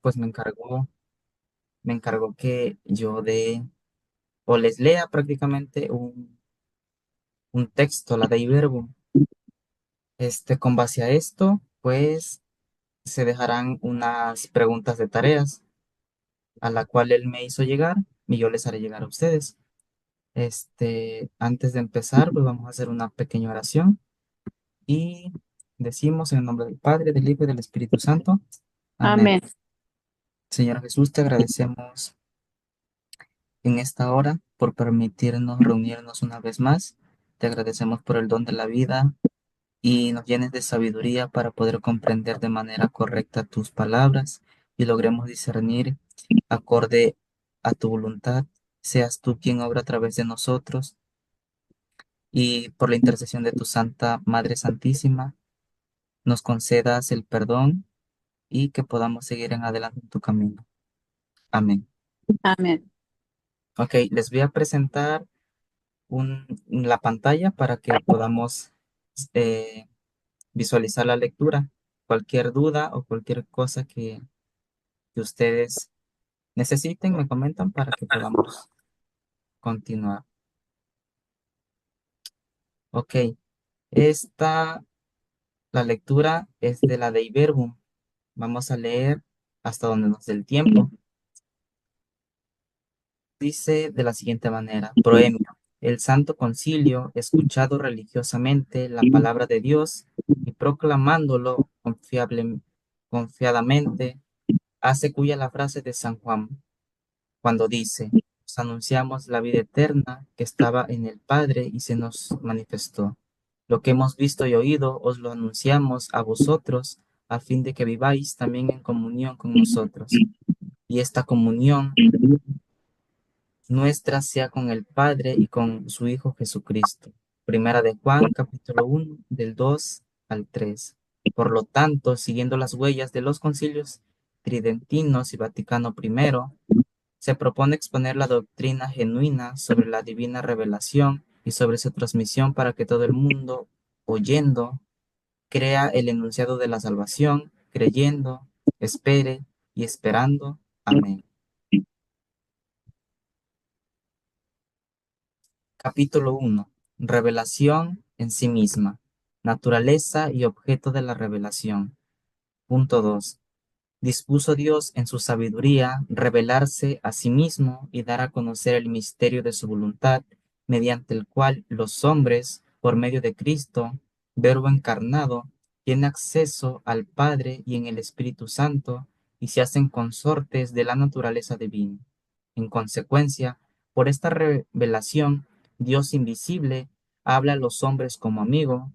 Pues me encargó que yo o les lea prácticamente un texto, la Dei Verbum. Con base a esto, pues se dejarán unas preguntas de tareas a la cual él me hizo llegar y yo les haré llegar a ustedes. Antes de empezar, pues vamos a hacer una pequeña oración y decimos en el nombre del Padre, del Hijo y del Espíritu Santo. Amén. Amén. Señor Jesús, te agradecemos en esta hora por permitirnos reunirnos una vez más. Te agradecemos por el don de la vida y nos llenes de sabiduría para poder comprender de manera correcta tus palabras y logremos discernir acorde a tu voluntad. Seas tú quien obra a través de nosotros y por la intercesión de tu Santa Madre Santísima, nos concedas el perdón y que podamos seguir en adelante en tu camino. Amén. Amén. Ok, les voy a presentar la pantalla para que podamos eh, visualizar la lectura. Cualquier duda o cualquier cosa que ustedes necesiten, me comentan para que podamos continuar. Ok, esta, la lectura es de la Dei Verbum. Vamos a leer hasta donde nos dé el tiempo. Dice de la siguiente manera, Proemio, el Santo Concilio, escuchado religiosamente la palabra de Dios y proclamándolo confiadamente, hace cuya la frase de San Juan, cuando dice, os anunciamos la vida eterna que estaba en el Padre y se nos manifestó. Lo que hemos visto y oído os lo anunciamos a vosotros, a fin de que viváis también en comunión con nosotros. Y esta comunión nuestra sea con el Padre y con su Hijo Jesucristo. Primera de Juan, capítulo 1, del 2 al 3. Por lo tanto, siguiendo las huellas de los concilios tridentinos y Vaticano I, se propone exponer la doctrina genuina sobre la divina revelación y sobre su transmisión para que todo el mundo, oyendo, crea el enunciado de la salvación, creyendo, espere y esperando. Amén. Capítulo 1. Revelación en sí misma. Naturaleza y objeto de la revelación. Punto 2. Dispuso Dios en su sabiduría revelarse a sí mismo y dar a conocer el misterio de su voluntad, mediante el cual los hombres, por medio de Cristo, Verbo encarnado, tienen acceso al Padre y en el Espíritu Santo y se hacen consortes de la naturaleza divina. En consecuencia, por esta revelación, Dios invisible habla a los hombres como amigo,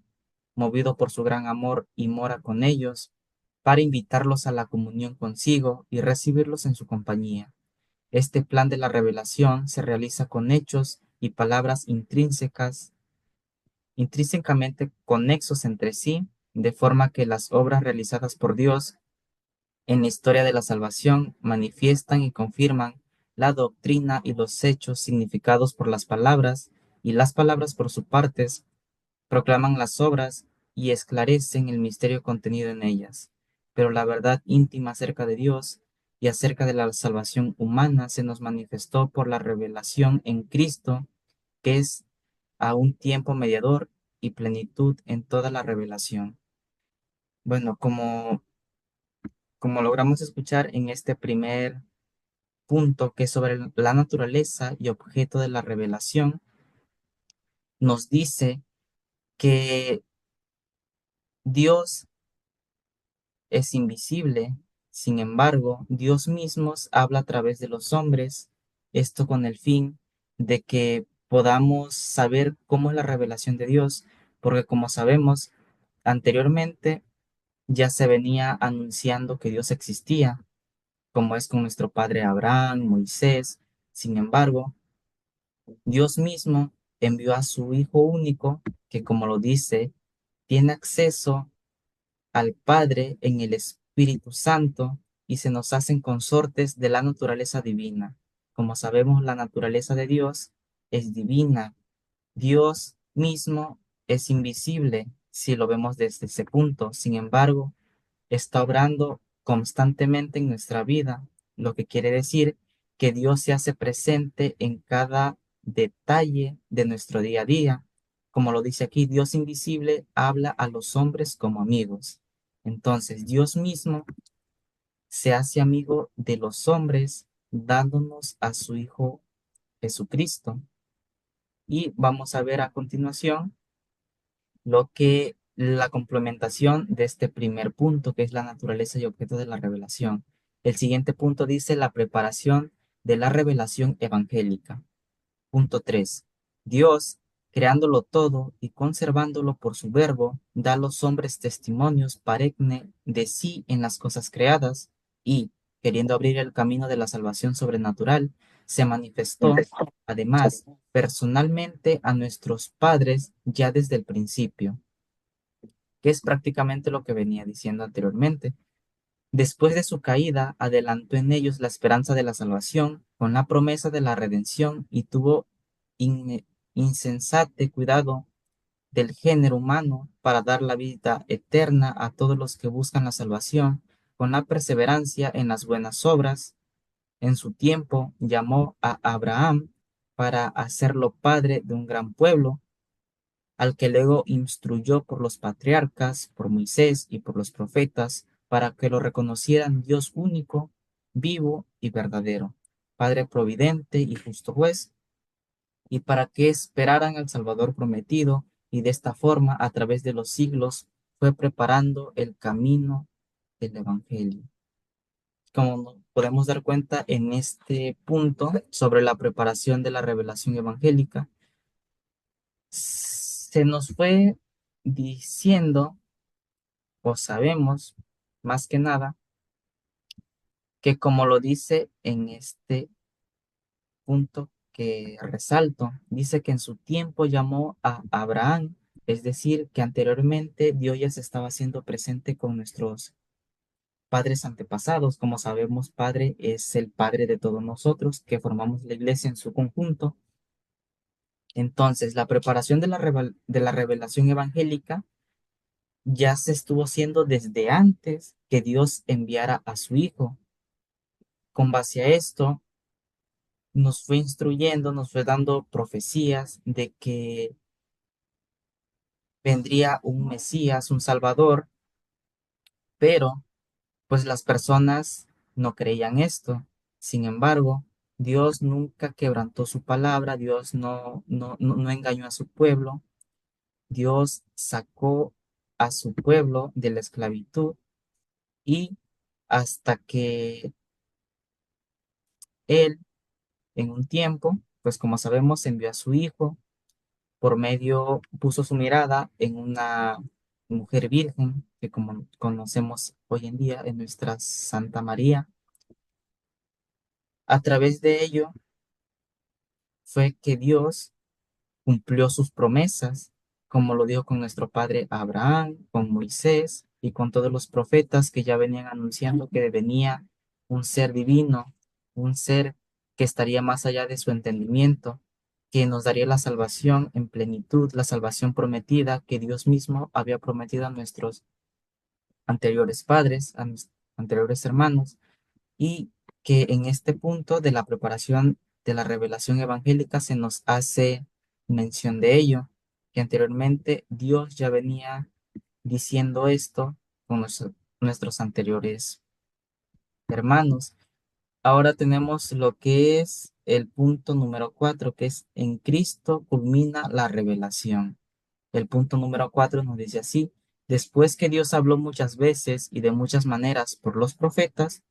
movido por su gran amor y mora con ellos para invitarlos a la comunión consigo y recibirlos en su compañía. Este plan de la revelación se realiza con hechos y palabras intrínsecamente conexos entre sí, de forma que las obras realizadas por Dios en la historia de la salvación manifiestan y confirman la doctrina y los hechos significados por las palabras, y las palabras por su parte proclaman las obras y esclarecen el misterio contenido en ellas. Pero la verdad íntima acerca de Dios y acerca de la salvación humana se nos manifestó por la revelación en Cristo, que es a un tiempo mediador y plenitud en toda la revelación. Bueno, como logramos escuchar en este primer punto, que es sobre la naturaleza y objeto de la revelación, nos dice que Dios es invisible. Sin embargo, Dios mismo habla a través de los hombres, esto con el fin de que podamos saber cómo es la revelación de Dios, porque como sabemos, anteriormente ya se venía anunciando que Dios existía, como es con nuestro padre Abraham, Moisés. Sin embargo, Dios mismo envió a su Hijo único, que como lo dice, tiene acceso al Padre en el Espíritu Santo y se nos hacen consortes de la naturaleza divina. Como sabemos, la naturaleza de Dios es divina. Dios mismo es invisible si lo vemos desde ese punto. Sin embargo, está obrando constantemente en nuestra vida, lo que quiere decir que Dios se hace presente en cada detalle de nuestro día a día. Como lo dice aquí, Dios invisible habla a los hombres como amigos. Entonces, Dios mismo se hace amigo de los hombres, dándonos a su Hijo Jesucristo. Y vamos a ver a continuación lo que la complementación de este primer punto, que es la naturaleza y objeto de la revelación. El siguiente punto dice la preparación de la revelación evangélica. Punto 3. Dios, creándolo todo y conservándolo por su verbo, da a los hombres testimonios parecne de sí en las cosas creadas y, queriendo abrir el camino de la salvación sobrenatural, se manifestó, además, personalmente a nuestros padres ya desde el principio, que es prácticamente lo que venía diciendo anteriormente. Después de su caída, adelantó en ellos la esperanza de la salvación con la promesa de la redención y tuvo in- insensate cuidado del género humano para dar la vida eterna a todos los que buscan la salvación con la perseverancia en las buenas obras. En su tiempo llamó a Abraham para hacerlo padre de un gran pueblo al que luego instruyó por los patriarcas, por Moisés y por los profetas, para que lo reconocieran Dios único, vivo y verdadero, Padre providente y justo juez, y para que esperaran al Salvador prometido, y de esta forma, a través de los siglos, fue preparando el camino del Evangelio. Como nos podemos dar cuenta en este punto sobre la preparación de la revelación evangélica, se nos fue diciendo o sabemos más que nada que como lo dice en este punto que resalto, dice que en su tiempo llamó a Abraham, es decir, que anteriormente Dios ya se estaba haciendo presente con nuestros padres antepasados. Como sabemos, Padre es el Padre de todos nosotros que formamos la iglesia en su conjunto. Entonces, la preparación de de la revelación evangélica ya se estuvo haciendo desde antes que Dios enviara a su Hijo. Con base a esto, nos fue instruyendo, nos fue dando profecías de que vendría un Mesías, un Salvador, pero pues las personas no creían esto. Sin embargo, Dios nunca quebrantó su palabra, Dios no engañó a su pueblo, Dios sacó a su pueblo de la esclavitud y hasta que Él, en un tiempo, pues como sabemos, envió a su Hijo por medio, puso su mirada en una mujer virgen, que como conocemos hoy en día en nuestra Santa María. A través de ello fue que Dios cumplió sus promesas, como lo dijo con nuestro padre Abraham, con Moisés y con todos los profetas que ya venían anunciando que venía un ser divino, un ser que estaría más allá de su entendimiento, que nos daría la salvación en plenitud, la salvación prometida que Dios mismo había prometido a nuestros anteriores padres, a nuestros anteriores hermanos, y que en este punto de la preparación de la revelación evangélica se nos hace mención de ello, que anteriormente Dios ya venía diciendo esto con nuestros anteriores hermanos. Ahora tenemos lo que es el punto número 4, que es en Cristo culmina la revelación. El punto número 4 nos dice así: después que Dios habló muchas veces y de muchas maneras por los profetas,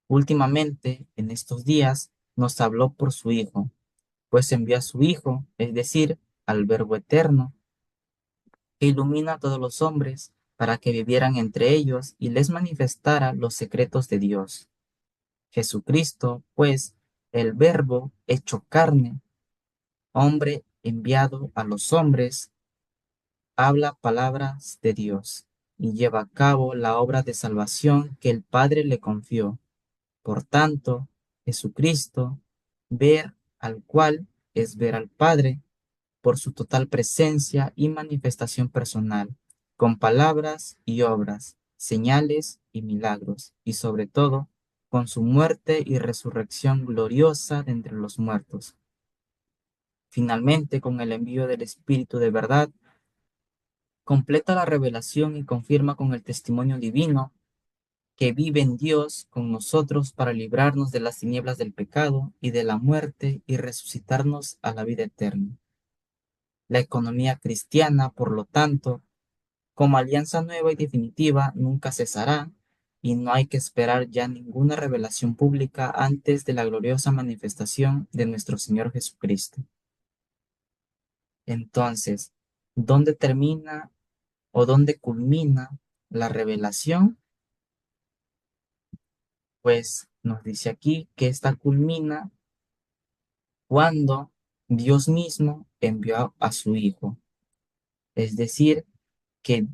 últimamente, en estos días, nos habló por su Hijo, pues envió a su Hijo, es decir, al Verbo eterno, que ilumina a todos los hombres, para que vivieran entre ellos y les manifestara los secretos de Dios. Jesucristo, pues, el Verbo hecho carne, hombre enviado a los hombres, habla palabras de Dios y lleva a cabo la obra de salvación que el Padre le confió. Por tanto, Jesucristo, ver al cual es ver al Padre por su total presencia y manifestación personal, con palabras y obras, señales y milagros, y sobre todo con su muerte y resurrección gloriosa de entre los muertos. Finalmente, con el envío del Espíritu de verdad, completa la revelación y confirma con el testimonio divino que vive en Dios con nosotros para librarnos de las tinieblas del pecado y de la muerte y resucitarnos a la vida eterna. La economía cristiana, por lo tanto, como alianza nueva y definitiva, nunca cesará y no hay que esperar ya ninguna revelación pública antes de la gloriosa manifestación de nuestro Señor Jesucristo. Entonces, ¿dónde termina o dónde culmina la revelación? Pues nos dice aquí que esta culmina cuando Dios mismo envió a su Hijo. Es decir, que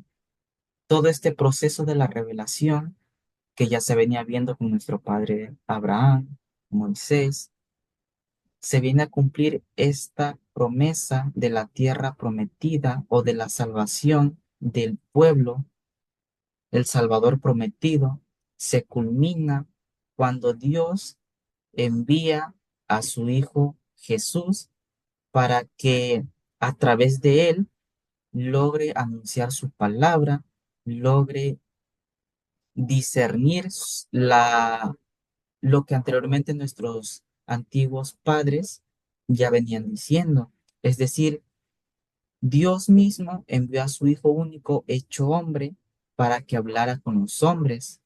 todo este proceso de la revelación que ya se venía viendo con nuestro padre Abraham, Moisés, se viene a cumplir esta promesa de la tierra prometida o de la salvación del pueblo, el Salvador prometido, se culmina cuando Dios envía a su Hijo Jesús para que a través de él logre anunciar su palabra, logre discernir lo que anteriormente nuestros antiguos padres ya venían diciendo. Es decir, Dios mismo envió a su Hijo único hecho hombre para que hablara con los hombres.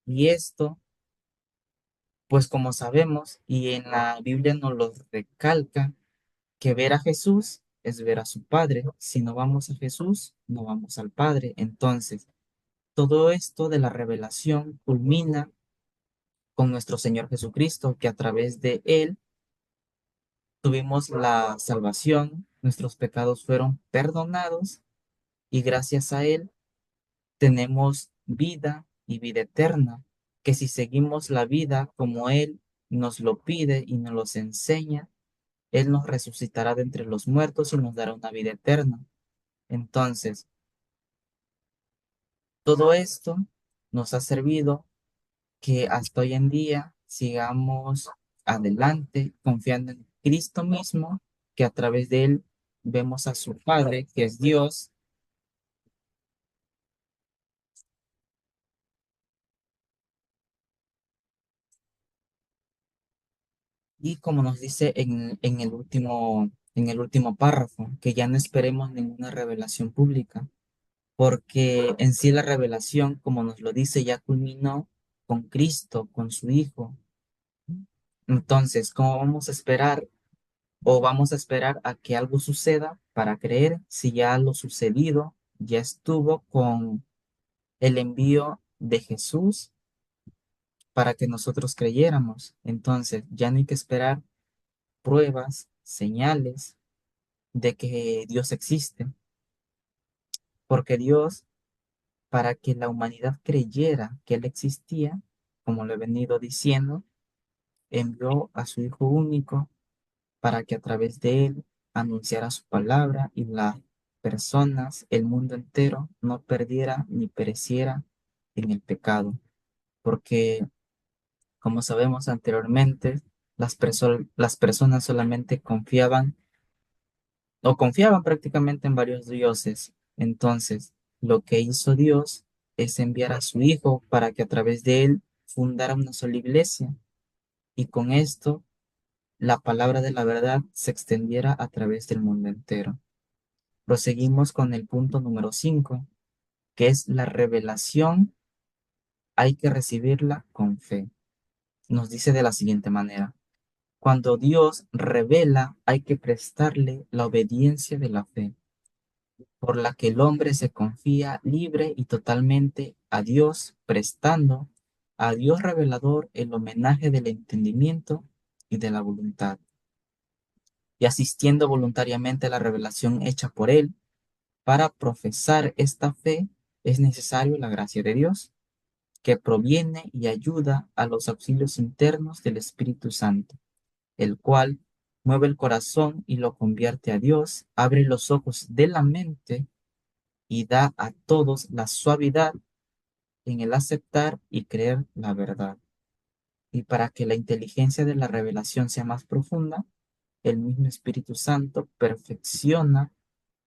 Y esto, pues como sabemos, y en la Biblia nos lo recalca, que ver a Jesús es ver a su Padre. Si no vamos a Jesús, no vamos al Padre. Entonces, todo esto de la revelación culmina con nuestro Señor Jesucristo, que a través de Él tuvimos la salvación, nuestros pecados fueron perdonados y gracias a Él tenemos vida y vida eterna, que si seguimos la vida como Él nos lo pide y nos los enseña, Él nos resucitará de entre los muertos y nos dará una vida eterna. Entonces, todo esto nos ha servido que hasta hoy en día sigamos adelante confiando en Cristo mismo, que a través de Él vemos a su Padre, que es Dios, y como nos dice en el último párrafo, que ya no esperemos ninguna revelación pública, porque en sí la revelación, como nos lo dice, ya culminó con Cristo, con su Hijo. Entonces, ¿cómo vamos a esperar o vamos a esperar a que algo suceda para creer si ya lo sucedido ya estuvo con el envío de Jesús para que nosotros creyéramos? Entonces, ya no hay que esperar pruebas, señales de que Dios existe, porque Dios, para que la humanidad creyera que Él existía, como lo he venido diciendo, envió a su Hijo único para que a través de él anunciara su palabra y las personas, el mundo entero, no perdiera ni pereciera en el pecado. Porque, como sabemos anteriormente, las personas solamente confiaban o confiaban prácticamente en varios dioses. Entonces, lo que hizo Dios es enviar a su Hijo para que a través de él fundara una sola iglesia. Y con esto la palabra de la verdad se extendiera a través del mundo entero. Proseguimos con el punto número 5, que es la revelación, hay que recibirla con fe. Nos dice de la siguiente manera: cuando Dios revela, hay que prestarle la obediencia de la fe, por la que el hombre se confía libre y totalmente a Dios, prestando a Dios revelador el homenaje del entendimiento y de la voluntad, y asistiendo voluntariamente a la revelación hecha por él. Para profesar esta fe es necesario la gracia de Dios, que proviene y ayuda a los auxilios internos del Espíritu Santo, el cual mueve el corazón y lo convierte a Dios, abre los ojos de la mente y da a todos la suavidad en el aceptar y creer la verdad. Y para que la inteligencia de la revelación sea más profunda, el mismo Espíritu Santo perfecciona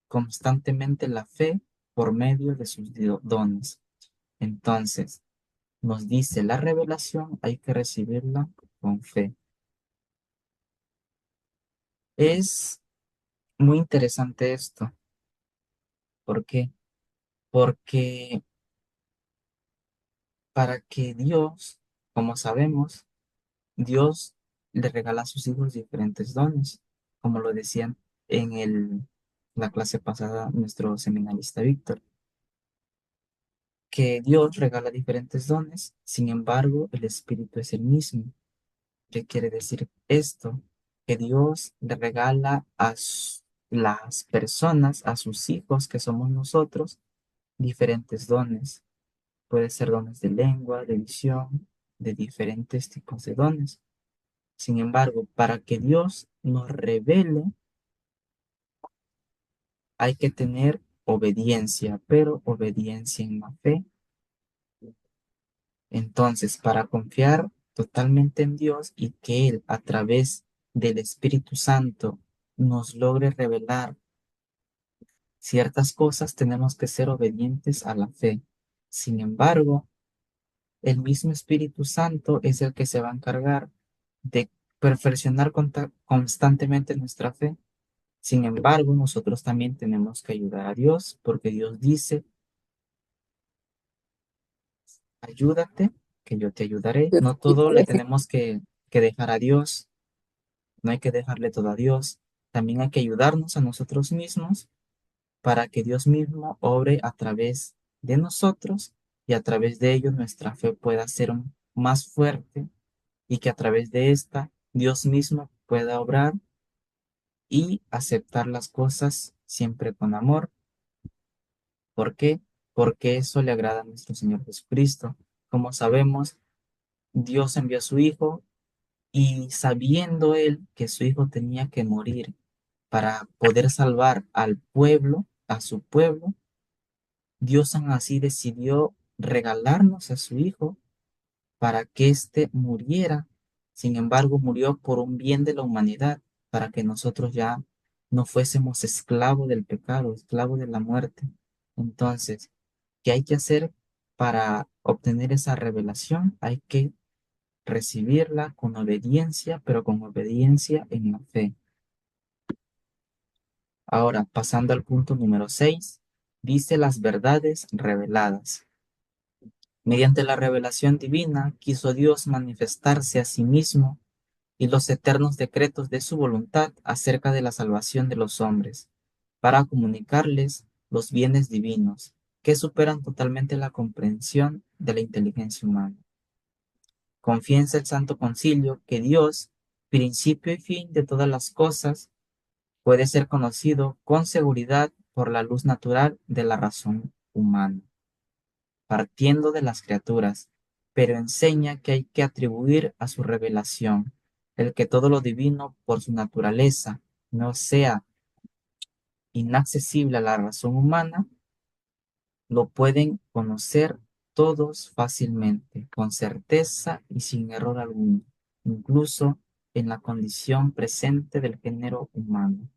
constantemente la fe por medio de sus dones. Entonces, nos dice la revelación, hay que recibirla con fe. Es muy interesante esto. ¿Por qué? Porque para que Dios, como sabemos, Dios le regala a sus hijos diferentes dones, como lo decían en la clase pasada nuestro seminarista Víctor, que Dios regala diferentes dones, sin embargo, el Espíritu es el mismo. ¿Qué quiere decir esto? Que Dios le regala las personas, a sus hijos, que somos nosotros, diferentes dones. Puede ser dones de lengua, de visión, de diferentes tipos de dones. Sin embargo, para que Dios nos revele, hay que tener obediencia, pero obediencia en la fe. Entonces, para confiar totalmente en Dios y que Él, a través del Espíritu Santo, nos logre revelar ciertas cosas, tenemos que ser obedientes a la fe. Sin embargo, el mismo Espíritu Santo es el que se va a encargar de perfeccionar constantemente nuestra fe. Sin embargo, nosotros también tenemos que ayudar a Dios, porque Dios dice, ayúdate, que yo te ayudaré. No todo le tenemos que dejar a Dios, no hay que dejarle todo a Dios. También hay que ayudarnos a nosotros mismos para que Dios mismo obre a través de nosotros y a través de ello nuestra fe pueda ser más fuerte y que a través de esta Dios mismo pueda obrar y aceptar las cosas siempre con amor. ¿Por qué? Porque eso le agrada a nuestro Señor Jesucristo. Como sabemos, Dios envió a su Hijo y sabiendo él que su Hijo tenía que morir para poder salvar al pueblo, a su pueblo, Dios aún así decidió regalarnos a su Hijo para que éste muriera. Sin embargo, murió por un bien de la humanidad, para que nosotros ya no fuésemos esclavos del pecado, esclavos de la muerte. Entonces, ¿qué hay que hacer para obtener esa revelación? Hay que recibirla con obediencia, pero con obediencia en la fe. Ahora, pasando al punto número 6, dice las verdades reveladas. Mediante la revelación divina, quiso Dios manifestarse a sí mismo y los eternos decretos de su voluntad acerca de la salvación de los hombres, para comunicarles los bienes divinos, que superan totalmente la comprensión de la inteligencia humana. Confiesa el Santo Concilio que Dios, principio y fin de todas las cosas, puede ser conocido con seguridad por la luz natural de la razón humana, partiendo de las criaturas, pero enseña que hay que atribuir a su revelación el que todo lo divino por su naturaleza no sea inaccesible a la razón humana, lo pueden conocer todos fácilmente, con certeza y sin error alguno, incluso en la condición presente del género humano.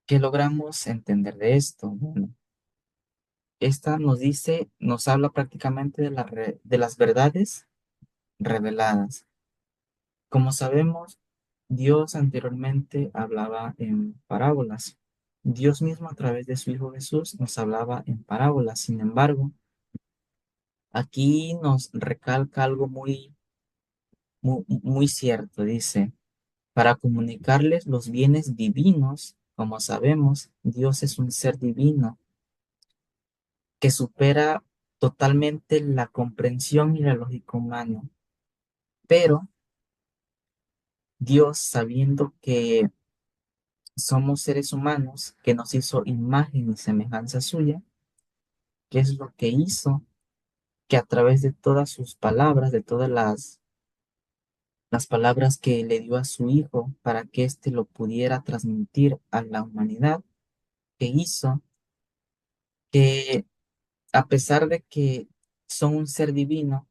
¿Qué logramos entender de esto? Bueno, esta nos dice, nos habla prácticamente de las verdades reveladas. Como sabemos, Dios anteriormente hablaba en parábolas. Dios mismo a través de su Hijo Jesús nos hablaba en parábolas. Sin embargo, aquí nos recalca algo muy cierto. Dice, para comunicarles los bienes divinos, como sabemos, Dios es un ser divino que supera totalmente la comprensión y la lógica humana. Pero Dios, sabiendo que somos seres humanos, que nos hizo imagen y semejanza suya, ¿qué es lo que hizo? Que a través de todas sus palabras, de todas las palabras que le dio a su Hijo para que éste lo pudiera transmitir a la humanidad, que hizo que a pesar de que son un ser divino,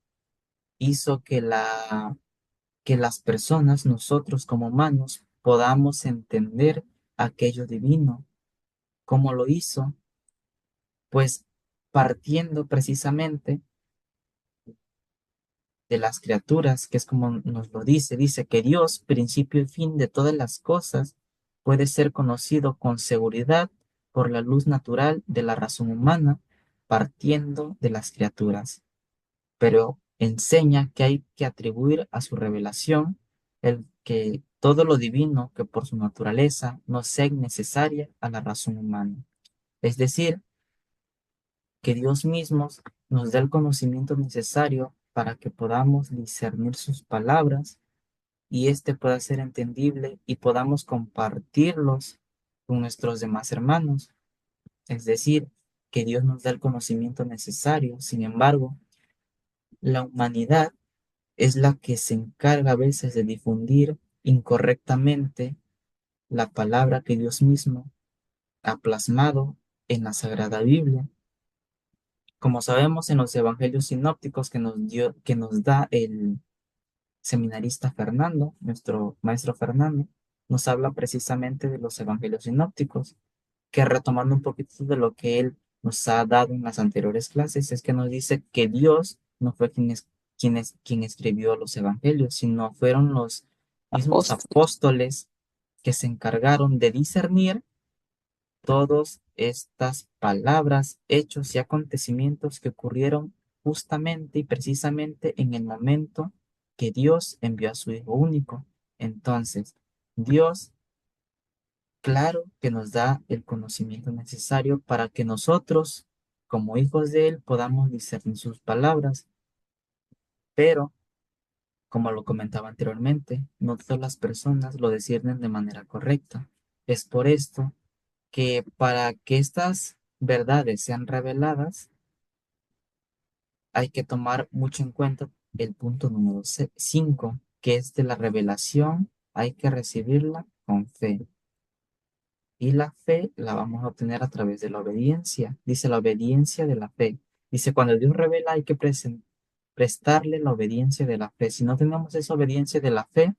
hizo que las personas, nosotros como humanos, podamos entender aquello divino. ¿Cómo lo hizo? Pues partiendo precisamente de las criaturas, que es como nos lo dice que Dios, principio y fin de todas las cosas, puede ser conocido con seguridad por la luz natural de la razón humana, partiendo de las criaturas, pero enseña que hay que atribuir a su revelación el que todo lo divino que por su naturaleza no sea innecesaria a la razón humana. Es decir, que Dios mismo nos dé el conocimiento necesario para que podamos discernir sus palabras y éste pueda ser entendible y podamos compartirlos con nuestros demás hermanos. Es decir, que Dios nos da el conocimiento necesario. Sin embargo, la humanidad es la que se encarga a veces de difundir incorrectamente la palabra que Dios mismo ha plasmado en la Sagrada Biblia. Como sabemos en los evangelios sinópticos que nos da el seminarista Fernando, nuestro maestro Fernando, nos habla precisamente de los evangelios sinópticos, que retomando un poquito de lo que él nos ha dado en las anteriores clases, es que nos dice que Dios no fue quien escribió los evangelios, sino fueron los mismos Apóstol. apóstoles que se encargaron de discernir todas estas palabras, hechos y acontecimientos que ocurrieron justamente y precisamente en el momento que Dios envió a su Hijo único. Entonces, Dios, claro que nos da el conocimiento necesario para que nosotros, como hijos de Él, podamos discernir sus palabras, pero, como lo comentaba anteriormente, no todas las personas lo disciernen de manera correcta. Es por esto que para que estas verdades sean reveladas, hay que tomar mucho en cuenta el punto número 5, que es de la revelación, hay que recibirla con fe. Y la fe la vamos a obtener a través de la obediencia. Dice la obediencia de la fe. Dice, cuando Dios revela hay que prestarle la obediencia de la fe. Si no tenemos esa obediencia de la fe,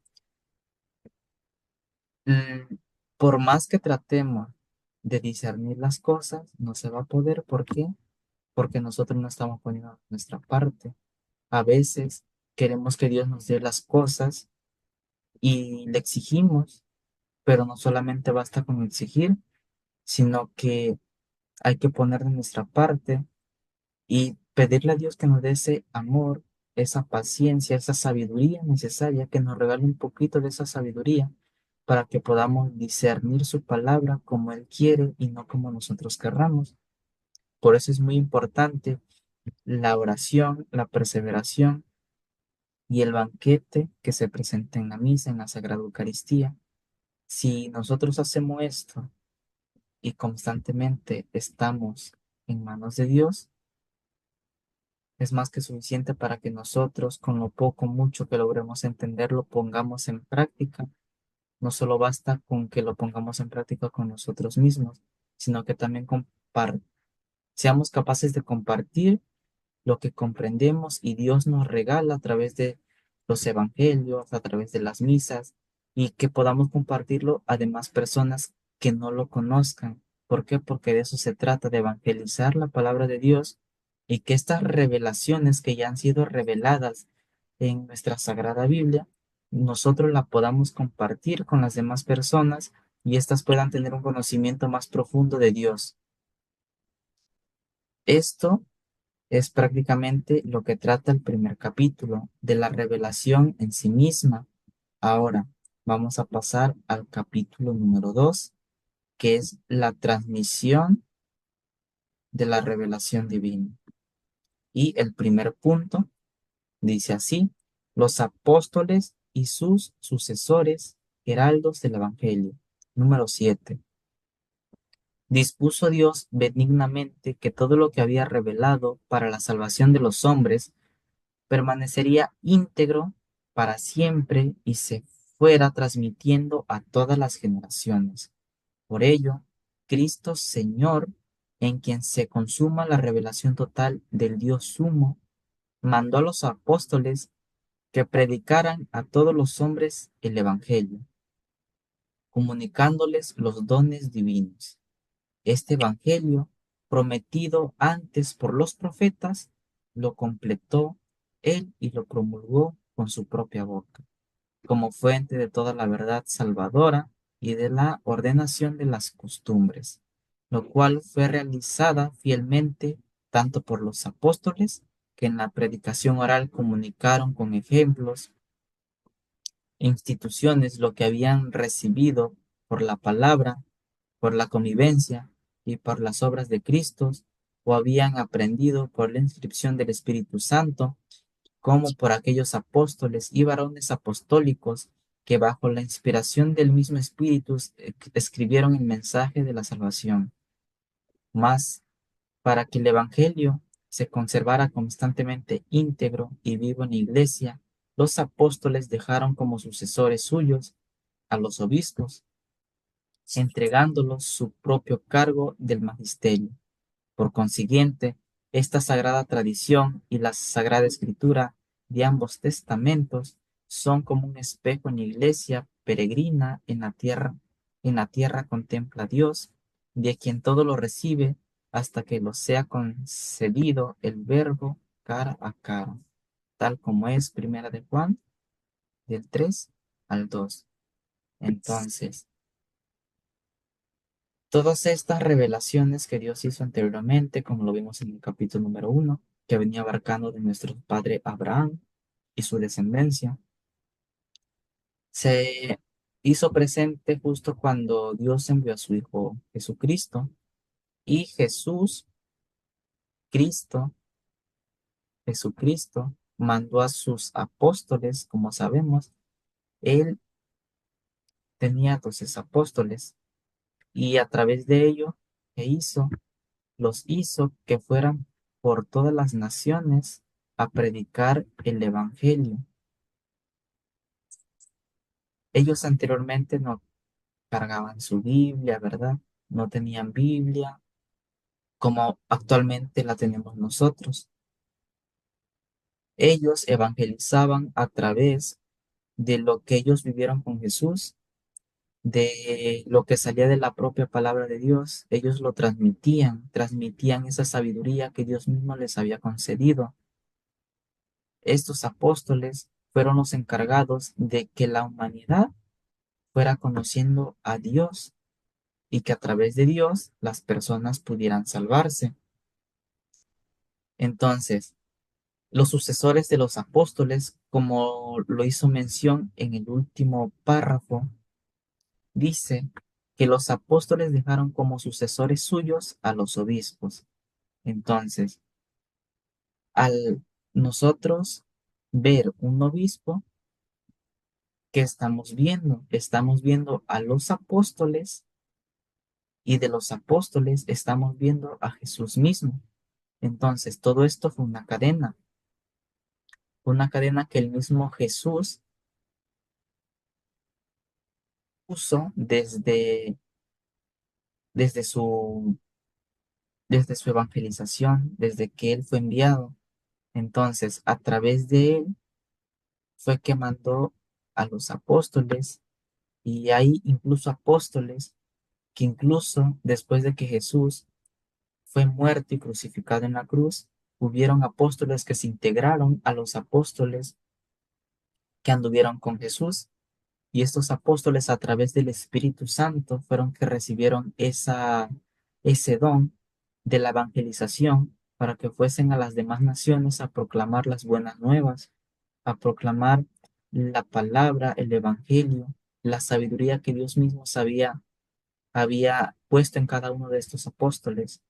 mm, por más que tratemos de discernir las cosas, no se va a poder. ¿Por qué? Porque nosotros no estamos poniendo nuestra parte. A veces queremos que Dios nos dé las cosas y le exigimos, pero no solamente basta con exigir, sino que hay que poner de nuestra parte y pedirle a Dios que nos dé ese amor, esa paciencia, esa sabiduría necesaria, que nos regale un poquito de esa sabiduría para que podamos discernir su palabra como Él quiere y no como nosotros querramos. Por eso es muy importante la oración, la perseveración y el banquete que se presenta en la misa, en la Sagrada Eucaristía. Si nosotros hacemos esto y constantemente estamos en manos de Dios, es más que suficiente para que nosotros, con lo poco o mucho que logremos entender, lo pongamos en práctica. No solo basta con que lo pongamos en práctica con nosotros mismos, sino que también seamos capaces de compartir lo que comprendemos y Dios nos regala a través de los evangelios, a través de las misas, y que podamos compartirlo a demás personas que no lo conozcan. ¿Por qué? Porque de eso se trata, de evangelizar la palabra de Dios y que estas revelaciones que ya han sido reveladas en nuestra Sagrada Biblia, nosotros la podamos compartir con las demás personas y éstas puedan tener un conocimiento más profundo de Dios. Esto es prácticamente lo que trata el primer capítulo de la revelación en sí misma. Ahora vamos a pasar al capítulo número 2, que es la transmisión de la revelación divina. Y el primer punto dice así: los apóstoles y sus sucesores, heraldos del Evangelio. Número 7. Dispuso Dios benignamente que todo lo que había revelado para la salvación de los hombres permanecería íntegro para siempre y se fuera transmitiendo a todas las generaciones. Por ello, Cristo Señor en quien se consuma la revelación total del Dios sumo, mandó a los apóstoles que predicaran a todos los hombres el Evangelio, comunicándoles los dones divinos. Este Evangelio, prometido antes por los profetas, lo completó él y lo promulgó con su propia boca, como fuente de toda la verdad salvadora y de la ordenación de las costumbres, lo cual fue realizada fielmente tanto por los apóstoles, que en la predicación oral comunicaron con ejemplos e instituciones lo que habían recibido por la palabra, por la convivencia y por las obras de Cristo, o habían aprendido por la inscripción del Espíritu Santo, como por aquellos apóstoles y varones apostólicos que bajo la inspiración del mismo Espíritu escribieron el mensaje de la salvación. Mas, para que el Evangelio se conservara constantemente íntegro y vivo en la Iglesia, los apóstoles dejaron como sucesores suyos a los obispos, entregándolos su propio cargo del magisterio. Por consiguiente, esta sagrada tradición y la sagrada escritura de ambos testamentos son como un espejo en la iglesia peregrina en la tierra. En la tierra contempla a Dios, de quien todo lo recibe hasta que lo sea concedido el verbo cara a cara, tal como es Primera de Juan, del 3 al 2. Entonces, todas estas revelaciones que Dios hizo anteriormente, como lo vimos en el capítulo número 1, que venía abarcando de nuestro padre Abraham y su descendencia, se hizo presente justo cuando Dios envió a su Hijo Jesucristo, y Cristo, Jesucristo, mandó a sus apóstoles, como sabemos. Él tenía 12 apóstoles y a través de ello, ¿qué hizo? Los hizo que fueran por todas las naciones a predicar el Evangelio. Ellos anteriormente no cargaban su Biblia, ¿verdad? No tenían Biblia como actualmente la tenemos nosotros. Ellos evangelizaban a través de lo que ellos vivieron con Jesús, de lo que salía de la propia palabra de Dios. Ellos lo transmitían esa sabiduría que Dios mismo les había concedido. Estos apóstoles fueron los encargados de que la humanidad fuera conociendo a Dios y que a través de Dios las personas pudieran salvarse. Entonces, los sucesores de los apóstoles, como lo hizo mención en el último párrafo, dice que los apóstoles dejaron como sucesores suyos a los obispos. Entonces, al nosotros ver un obispo, ¿qué estamos viendo? Estamos viendo a los apóstoles, y de los apóstoles estamos viendo a Jesús mismo. Entonces, todo esto fue una cadena que el mismo Jesús puso desde su, desde su evangelización, desde que él fue enviado. Entonces, a través de él fue que mandó a los apóstoles, y hay incluso apóstoles que incluso después de que Jesús fue muerto y crucificado en la cruz, hubieron apóstoles que se integraron a los apóstoles que anduvieron con Jesús, y estos apóstoles a través del Espíritu Santo fueron que recibieron ese don de la evangelización para que fuesen a las demás naciones a proclamar las buenas nuevas, a proclamar la palabra, el evangelio, la sabiduría que Dios mismo había puesto en cada uno de estos apóstoles.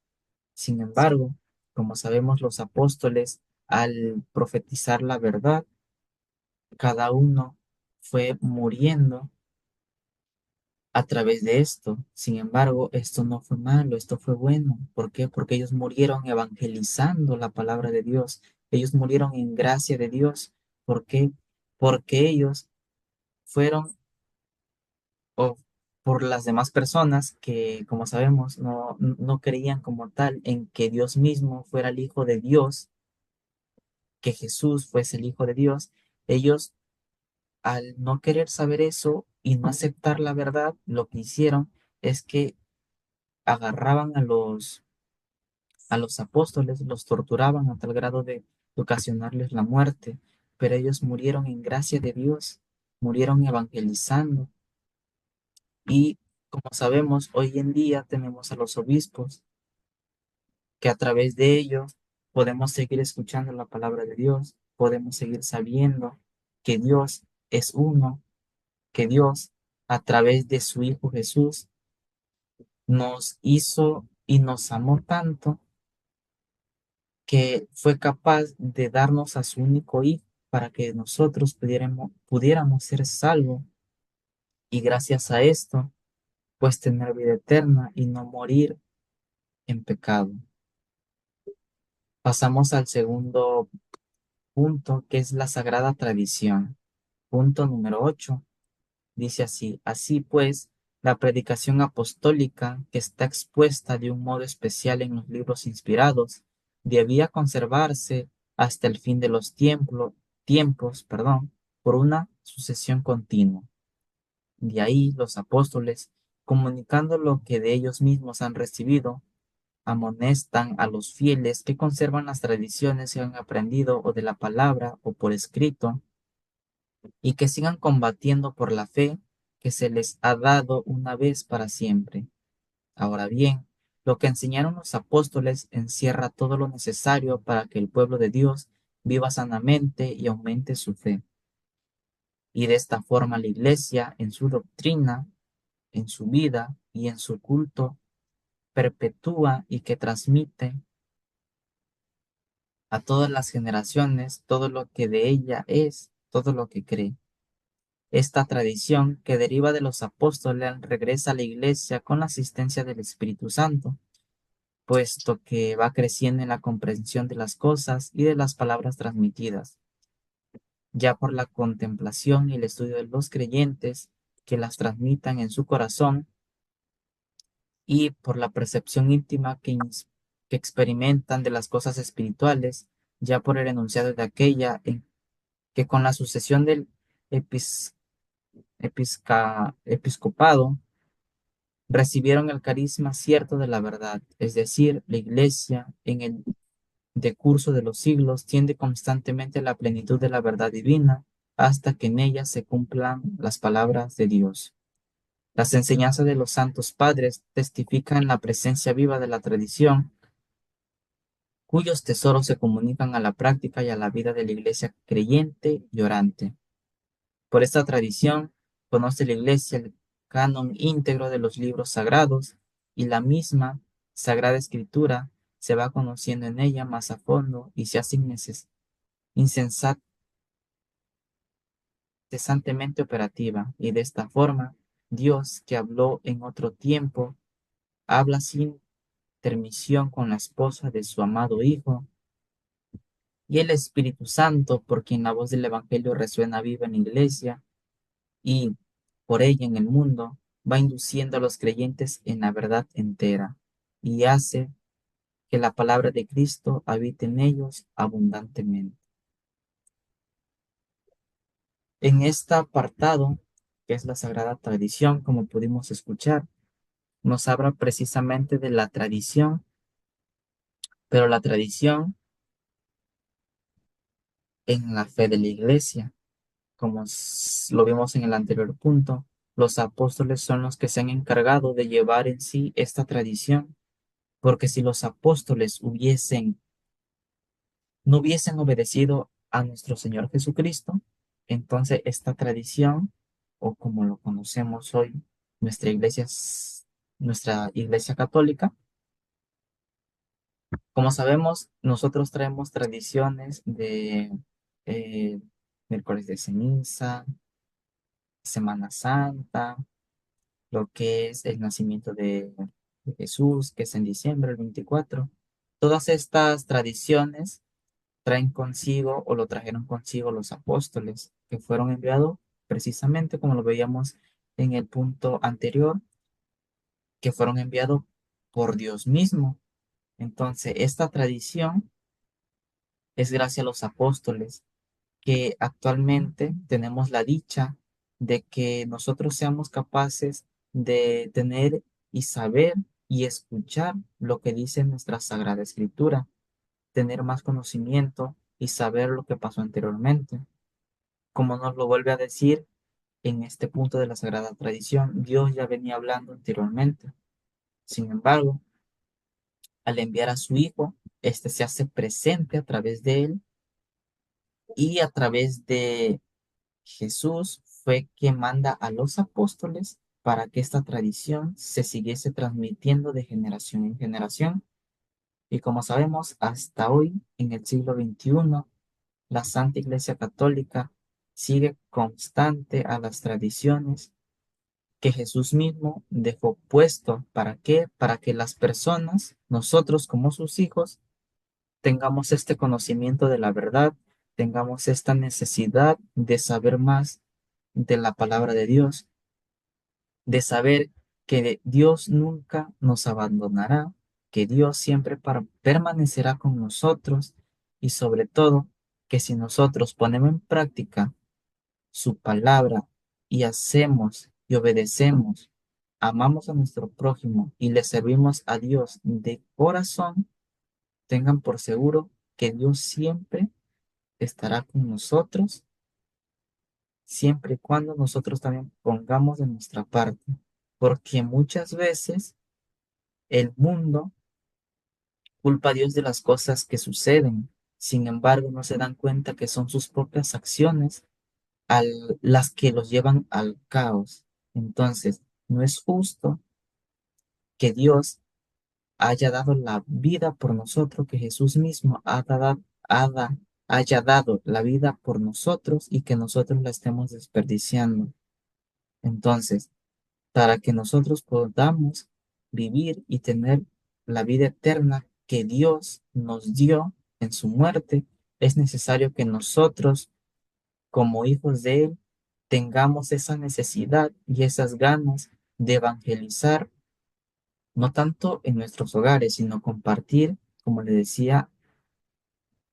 Sin embargo, como sabemos, los apóstoles, al profetizar la verdad, cada uno fue muriendo a través de esto. Sin embargo, esto no fue malo, esto fue bueno. ¿Por qué? Porque ellos murieron evangelizando la palabra de Dios. Ellos murieron en gracia de Dios. ¿Por qué? Porque ellos fueron, o por las demás personas que, como sabemos, no creían como tal en que Dios mismo fuera el Hijo de Dios, que Jesús fuese el Hijo de Dios. Ellos, al no querer saber eso y no aceptar la verdad, lo que hicieron es que agarraban a los apóstoles, los torturaban a tal grado de ocasionarles la muerte, pero ellos murieron en gracia de Dios, murieron evangelizando. Y como sabemos, hoy en día tenemos a los obispos que a través de ellos podemos seguir escuchando la palabra de Dios, podemos seguir sabiendo que Dios es uno, que Dios a través de su Hijo Jesús nos hizo y nos amó tanto que fue capaz de darnos a su único Hijo para que nosotros pudiéramos ser salvos y gracias a esto, pues tener vida eterna y no morir en pecado. Pasamos al segundo punto, que es la sagrada tradición. Punto número 8. Dice así: así pues, la predicación apostólica, que está expuesta de un modo especial en los libros inspirados, debía conservarse hasta el fin de los tiempos, por una sucesión continua. De ahí los apóstoles, comunicando lo que de ellos mismos han recibido, amonestan a los fieles que conservan las tradiciones que han aprendido o de la palabra o por escrito, y que sigan combatiendo por la fe que se les ha dado una vez para siempre. Ahora bien, lo que enseñaron los apóstoles encierra todo lo necesario para que el pueblo de Dios viva sanamente y aumente su fe. Y de esta forma la Iglesia, en su doctrina, en su vida y en su culto, perpetúa y que transmite a todas las generaciones todo lo que de ella es, todo lo que cree. Esta tradición, que deriva de los apóstoles, regresa a la Iglesia con la asistencia del Espíritu Santo, puesto que va creciendo en la comprensión de las cosas y de las palabras transmitidas, ya por la contemplación y el estudio de los creyentes que las transmitan en su corazón y por la percepción íntima que experimentan de las cosas espirituales, ya por el enunciado de aquella en que con la sucesión del epis- episcopado recibieron el carisma cierto de la verdad, es decir, la Iglesia en el decurso de los siglos tiende constantemente a la plenitud de la verdad divina hasta que en ella se cumplan las palabras de Dios. Las enseñanzas de los santos padres testifican la presencia viva de la tradición, cuyos tesoros se comunican a la práctica y a la vida de la Iglesia creyente y orante. Por esta tradición, conoce la Iglesia el canon íntegro de los libros sagrados y la misma Sagrada Escritura se va conociendo en ella más a fondo y se hace incesantemente operativa. Y de esta forma, Dios, que habló en otro tiempo, habla sin intermisión con la esposa de su amado Hijo, y el Espíritu Santo, por quien la voz del Evangelio resuena viva en la Iglesia y por ella en el mundo, va induciendo a los creyentes en la verdad entera y hace que la palabra de Cristo habite en ellos abundantemente. En este apartado, que es la sagrada tradición, como pudimos escuchar, nos habla precisamente de la tradición, pero la tradición en la fe de la Iglesia, como lo vimos en el anterior punto. Los apóstoles son los que se han encargado de llevar en sí esta tradición, porque si los apóstoles no hubiesen obedecido a nuestro Señor Jesucristo, entonces esta tradición, o como lo conocemos hoy, nuestra iglesia católica, como sabemos, nosotros traemos tradiciones de eh, miércoles de ceniza, Semana Santa, lo que es el nacimiento de Jesús, que es en diciembre, el 24. Todas estas tradiciones traen consigo o lo trajeron consigo los apóstoles, que fueron enviados precisamente como lo veíamos en el punto anterior, que fueron enviados por Dios mismo. Entonces, esta tradición es gracias a los apóstoles que actualmente tenemos la dicha de que nosotros seamos capaces de tener y saber y escuchar lo que dice nuestra Sagrada Escritura, tener más conocimiento y saber lo que pasó anteriormente. Como nos lo vuelve a decir en este punto de la Sagrada Tradición, Dios ya venía hablando anteriormente. Sin embargo, al enviar a su Hijo, este se hace presente a través de él y a través de Jesús fue quien manda a los apóstoles para que esta tradición se siguiese transmitiendo de generación en generación. Y como sabemos, hasta hoy, en el siglo XXI, la Santa Iglesia Católica sigue constante a las tradiciones que Jesús mismo dejó puesto. ¿Para qué? Para que las personas, nosotros como sus hijos, tengamos este conocimiento de la verdad, tengamos esta necesidad de saber más de la palabra de Dios, de saber que Dios nunca nos abandonará, que Dios siempre permanecerá con nosotros y sobre todo que si nosotros ponemos en práctica su palabra y hacemos y obedecemos, amamos a nuestro prójimo y le servimos a Dios de corazón, tengan por seguro que Dios siempre estará con nosotros, siempre y cuando nosotros también pongamos de nuestra parte, porque muchas veces el mundo culpa a Dios de las cosas que suceden, sin embargo no se dan cuenta que son sus propias acciones las que los llevan al caos. Entonces, no es justo que Dios haya dado la vida por nosotros, que Jesús mismo haya dado la vida por nosotros y que nosotros la estemos desperdiciando. Entonces, para que nosotros podamos vivir y tener la vida eterna que Dios nos dio en su muerte, es necesario que nosotros, como hijos de Él, tengamos esa necesidad y esas ganas de evangelizar, no tanto en nuestros hogares, sino compartir, como le decía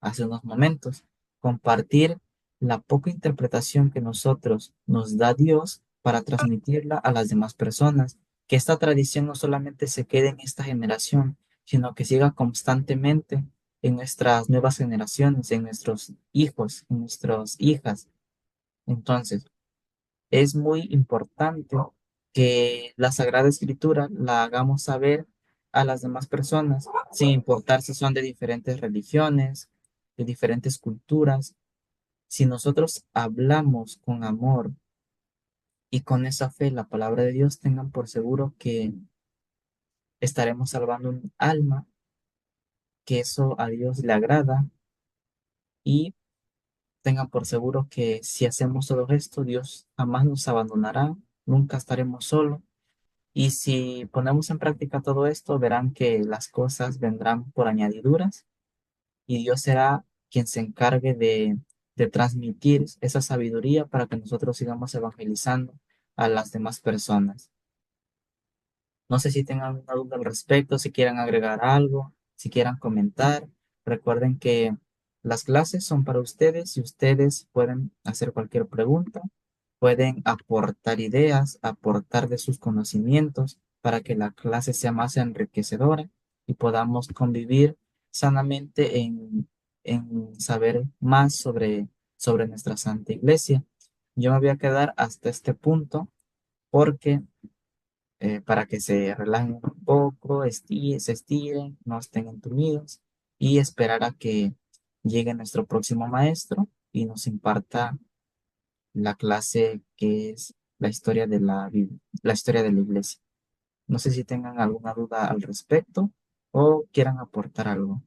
hace unos momentos, compartir la poca interpretación que nosotros nos da Dios para transmitirla a las demás personas, que esta tradición no solamente se quede en esta generación, sino que siga constantemente en nuestras nuevas generaciones, en nuestros hijos, en nuestras hijas. Entonces, es muy importante que la Sagrada Escritura la hagamos saber a las demás personas, sin importar si son de diferentes religiones, de diferentes culturas. Si nosotros hablamos con amor y con esa fe la palabra de Dios, tengan por seguro que estaremos salvando un alma, que eso a Dios le agrada y tengan por seguro que si hacemos todo esto, Dios jamás nos abandonará, nunca estaremos solos. Y si ponemos en práctica todo esto, verán que las cosas vendrán por añadiduras y Dios será quien se encargue de transmitir esa sabiduría para que nosotros sigamos evangelizando a las demás personas. No sé si tengan alguna duda al respecto, si quieran agregar algo, si quieran comentar. Recuerden que las clases son para ustedes y ustedes pueden hacer cualquier pregunta, pueden aportar ideas, aportar de sus conocimientos para que la clase sea más enriquecedora y podamos convivir sanamente en saber más sobre nuestra Santa Iglesia. Yo me voy a quedar hasta este punto porque para que se relajen un poco, se estiren, no estén entumidos y esperar a que llegue nuestro próximo maestro y nos imparta la clase que es la historia de la Biblia, la historia de la iglesia. No sé si tengan alguna duda al respecto o quieran aportar algo.